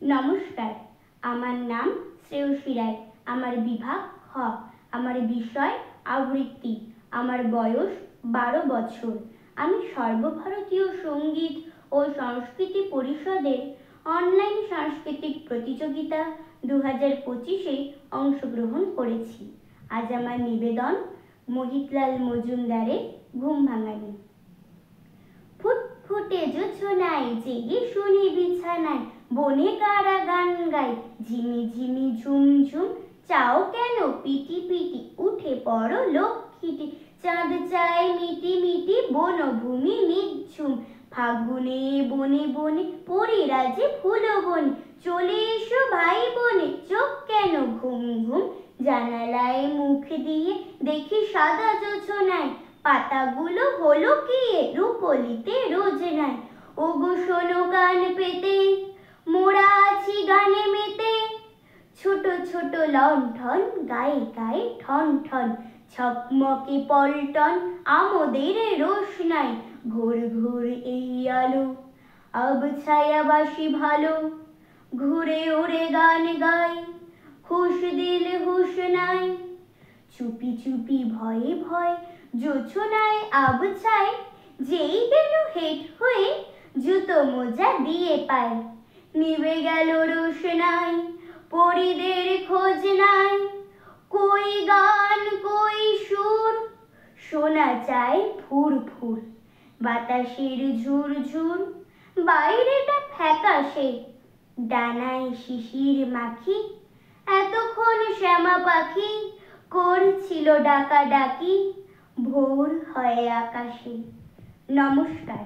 নমস্কার, আমার নাম শ্রেয়সী রায়। আমার বিভাগ খ। আমার বিষয় আবৃত্তি। আমার বয়স 12 বছর। আমি সর্বভারতীয় সঙ্গীত ও সংস্কৃতি পরিষদের অনলাইন সাংস্কৃতিক প্রতিযোগিতা 2025-এ অংশগ্রহণ করেছি। আজ আমার নিবেদন মোহিতলাল মজুমদারের ঘুম ভাঙানি। ফুটফুটে জোছনায় জেগে শুনি বিছানায়, বনে কারা গান গায় ঝিমি ঝিমি ঝুমঝুম। চাও কেন পিটি পিটি, উঠে পড়ো লক্ষ্মীটি। চাঁদ চায় মিটি মিটি, বনভূমি নিঝুম। ফাগুনে বনে বনে পরিরাজে ফুল বনে, চলে এসো ভাই বোনে, চোখ কেন ঘুম ঘুম। জানালায় মুখ দিয়ে দেখি সাদা জোছনায়, পাতাগুলো হলো কি রূপলিতে রোজ নাই। ওগো শোনো গান পেতে, মোরা আছি গানে মেতে। ছোট ছোট লণ্ঠন গায়ে গায়ে ঠন ঠন, ঝকমকে পল্টন আমোদের রোশনাই। ঘুর ঘুর এই আলো, আবছায়া বাসি ভালো, ঘুরে ওরে গান গাই, খুশ দিল হুশ নাই। চুপি চুপি ভয়ে ভয়ে জোছনায় আবছায়, যেই গেল হেট হয়ে জুতো মোজা দিয়ে পায়। নিভে গেল রোশনাই, পরিদের খোঁজ নাই। কই গান কই সুর, শোনা চাই ফুর ফুর। বাতাসের ঝুর ঝুর, বাইরেটা ফ্যাকাশে, ডানায় শিশির মাখি। এতক্ষণ শ্যামা পাখি করছিল ডাকাডাকি, ভোর হয় আকাশে। নমস্কার।